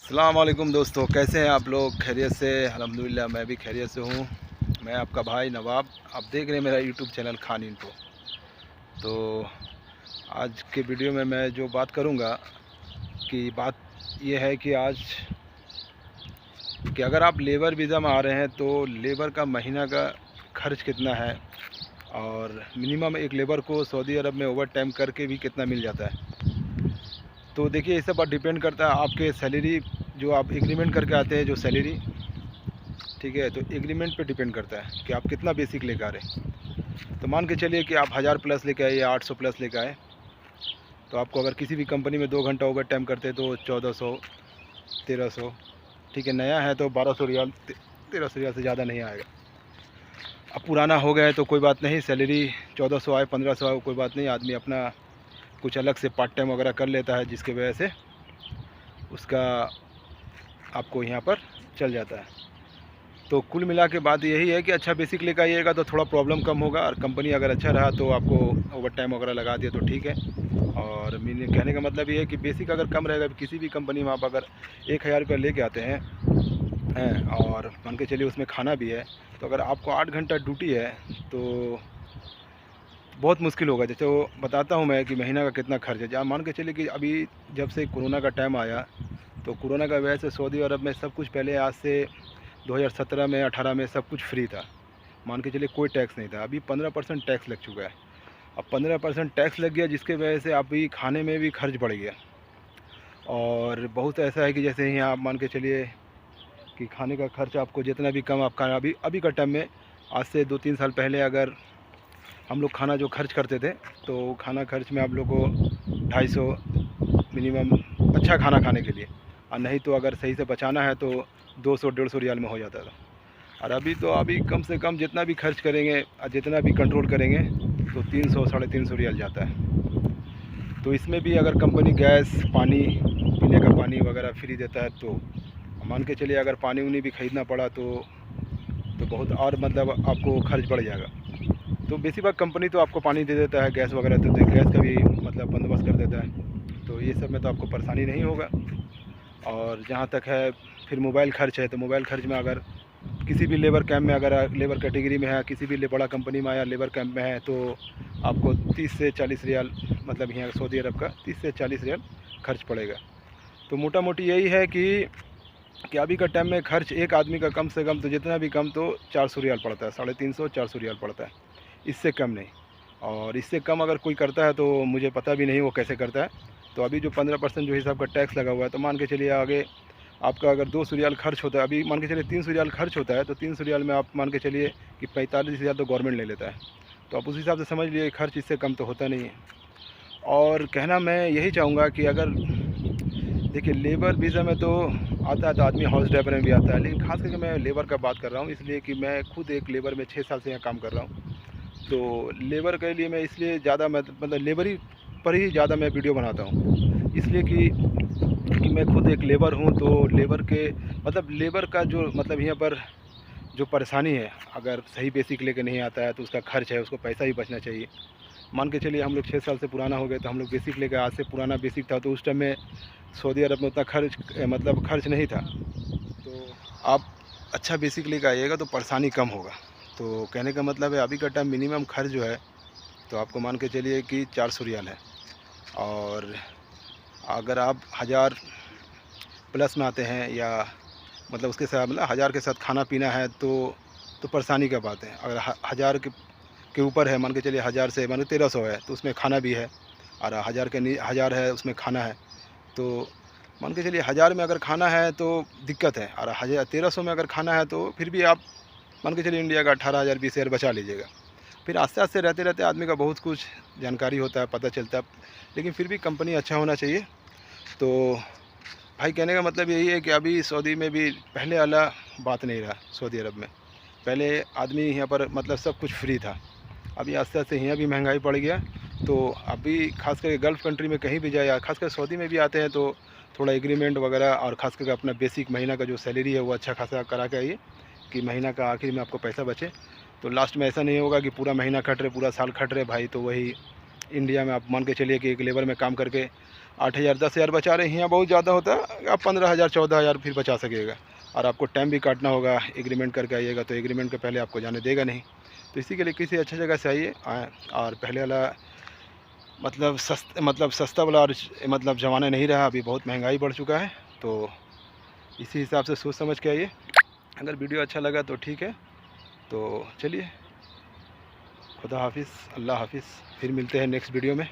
अस्सलाम वालेकुम दोस्तों, कैसे हैं आप लोग? खैरियत से? अल्हम्दुलिल्लाह मैं भी खैरियत से हूँ। मैं आपका भाई नवाब, आप देख रहे हैं मेरा यूट्यूब चैनल खान इन्फो। तो आज के वीडियो में मैं जो बात करूँगा कि बात ये है कि आज कि अगर आप लेबर वीज़ा में आ रहे हैं तो लेबर का महीना का खर्च कितना है और मिनिमम एक लेबर को सऊदी अरब में ओवर टाइम करके भी कितना मिल जाता है। तो देखिए, इससे बहुत डिपेंड करता है आपके सैलरी, जो आप एग्रीमेंट करके आते हैं जो सैलरी, ठीक है, तो एग्रीमेंट पे डिपेंड करता है कि आप कितना बेसिक लेकर आ रहे हैं। तो मान के चलिए कि आप 1000 प्लस लेके आए या 800 प्लस लेकर आए, तो आपको अगर किसी भी कंपनी में 2 घंटा ओवर टाइम करते हैं तो 1400, 1300, ठीक है। नया है तो 1200 रियाल, 1300 रियाल से ज़्यादा नहीं आएगा। अब पुराना हो गया है तो कोई बात नहीं, सैलरी 1400 आए, 1500 आए, कोई बात नहीं। आदमी अपना कुछ अलग से पार्ट टाइम वगैरह कर लेता है, जिसकी वजह से उसका आपको यहाँ पर चल जाता है। तो कुल मिला के बात यही है कि अच्छा बेसिक लेकर आइएगा तो थोड़ा प्रॉब्लम कम होगा, और कंपनी अगर अच्छा रहा तो आपको ओवर टाइम वगैरह लगा दिया तो ठीक है। और मेरे कहने का मतलब ये है कि बेसिक अगर कम रहेगा, किसी भी कंपनी में आप अगर 1000 रुपये लेके आते हैं और मान के चलिए उसमें खाना भी है, तो अगर आपको 8 घंटा ड्यूटी है तो बहुत मुश्किल होगा। जैसे वो बताता हूँ मैं कि महीना का कितना खर्च है। जहाँ मान के चलिए कि अभी जब से कोरोना का टाइम आया, तो कोरोना का वजह से सऊदी अरब में सब कुछ, पहले आज से 2017 में 18 में सब कुछ फ्री था, मान के चलिए कोई टैक्स नहीं था। अभी 15% टैक्स लग चुका है। अब 15% टैक्स लग गया, जिसके वजह से अभी खाने में भी खर्च बढ़ गया। और बहुत ऐसा है कि जैसे यहाँ आप मान के चलिए कि खाने का खर्च आपको जितना भी कम आपका अभी अभी का टाइम में, आज से 2-3 साल पहले अगर हम लोग खाना जो खर्च करते थे, तो खाना खर्च में आप लोग को 250 मिनिमम अच्छा खाना खाने के लिए, और नहीं तो अगर सही से बचाना है तो 200-150 रियाल में हो जाता था। और अभी कम से कम जितना भी खर्च करेंगे और जितना भी कंट्रोल करेंगे तो 300-350 रियाल जाता है। तो इसमें भी अगर कंपनी गैस, पानी, पीने का पानी वगैरह फ्री देता है, तो मान के चलिए अगर पानी उनी भी ख़रीदना पड़ा तो बहुत और मतलब आपको खर्च बढ़ जाएगा। तो बेसिक बात, कंपनी तो आपको पानी दे देता है, गैस वगैरह तो गैस का भी मतलब बंदोबस्त कर देता है, तो ये सब में तो आपको परेशानी नहीं होगा। और जहाँ तक है फिर मोबाइल खर्च है, तो मोबाइल खर्च में अगर किसी भी लेबर कैंप में, अगर लेबर कैटेगरी में है, किसी भी बड़ा कंपनी में आया लेबर कैंप में है, तो आपको 30 से 40 रियाल, मतलब यहाँ सऊदी अरब का 30 से 40 रियाल खर्च पड़ेगा। तो मोटा मोटी यही है कि अभी का टाइम में खर्च एक आदमी का कम से कम, तो जितना भी कम तो 400 रियाल पड़ता है, 350-400 रियाल पड़ता है, इससे कम नहीं। और इससे कम अगर कोई करता है तो मुझे पता भी नहीं वो कैसे करता है। तो अभी जो 15% जो हिसाब का टैक्स लगा हुआ है, तो मान के चलिए आगे आपका अगर 200 रियाल खर्च होता है, अभी मान के चलिए 300 रियाल खर्च होता है, तो 300 रियाल में आप मान के चलिए कि 45 हज़ार तो गवर्नमेंट ले लेता है। तो आप उस हिसाब से समझ लिए खर्च इससे कम तो होता नहीं है। और कहना मैं यही चाहूँगा कि अगर देखिए, लेबर वीज़ा में तो आता है तो आदमी हाउस ड्राइवर में भी आता है, लेकिन खास करके मैं लेबर का बात कर रहा हूँ, इसलिए कि मैं खुद एक लेबर में 6 साल से यहाँ काम कर रहा हूँ। तो लेबर के लिए मैं इसलिए ज़्यादा मतलब लेबर ही पर ही ज़्यादा मैं वीडियो बनाता हूँ, इसलिए कि मैं खुद एक लेबर हूँ। तो लेबर के मतलब लेबर का जो मतलब यहाँ पर जो परेशानी है, अगर सही बेसिक लेके नहीं आता है तो उसका खर्च है, उसको पैसा ही बचना चाहिए। मान के चलिए हम लोग 6 साल से पुराना हो गए, तो हम लोग बेसिक लेकर, आज से पुराना बेसिक था तो उस टाइम में सऊदी अरब में उतना खर्च नहीं था। तो आप अच्छा बेसिक लेकर आइएगा तो परेशानी कम होगा। तो कहने का मतलब है, अभी का टाइम मिनिमम खर्च जो है तो आपको मान के चलिए कि 400 रियाल है। और अगर आप 1000 प्लस में आते हैं, या मतलब उसके साथ मतलब 1000 के साथ खाना पीना है, तो परेशानी का बात है। अगर 1000 के ऊपर है, मान के चलिए 1000 से मान के 1300 है, तो उसमें खाना भी है। और 1000 के 1000 है उसमें खाना है, तो मान के चलिए 1000 में अगर खाना है तो दिक्कत है, और 1300 में अगर खाना है तो फिर भी आप मान के चलिए इंडिया का 18,000 20,000 बचा लीजिएगा। फिर आस्ते आस्ते रहते रहते आदमी का बहुत कुछ जानकारी होता है, पता चलता है, लेकिन फिर भी कंपनी अच्छा होना चाहिए। तो भाई कहने का मतलब यही है कि अभी सऊदी में भी पहले वाला बात नहीं रहा। सऊदी अरब में पहले आदमी यहाँ पर मतलब सब कुछ फ्री था, अभी आस्ते आस्ते यहाँ भी महंगाई बढ़ गया। तो अभी खास करके गल्फ़ कंट्री में कहीं भी जाए, या खासकर सऊदी में भी आते हैं, तो थोड़ा एग्रीमेंट वगैरह और खास करके अपना बेसिक महीना का जो सैलरी है वो अच्छा खासा करा के आइए, कि महीना का आखिर में आपको पैसा बचे। तो लास्ट में ऐसा नहीं होगा कि पूरा महीना खट रहे, पूरा साल खट रहे भाई। तो वही इंडिया में आप मान के चलिए कि एक लेबर में काम करके 8,000 10,000 बचा रहे हैं, यहाँ बहुत ज़्यादा होता है, आप 15,000 14,000 फिर बचा सकेगा। और आपको टाइम भी काटना होगा, एग्रीमेंट करके आइएगा तो एग्रीमेंट के पहले आपको जाने देगा नहीं। तो इसी के लिए किसी अच्छी जगह से आइए। और पहले वाला मतलब सस्ता वाला और मतलब ज़माना नहीं रहा, अभी बहुत महंगाई बढ़ चुका है। तो इसी हिसाब से सोच समझ के आइए। अगर वीडियो अच्छा लगा तो ठीक है, तो चलिए, खुदा हाफिज़, अल्लाह हाफिज़, फिर मिलते हैं नेक्स्ट वीडियो में।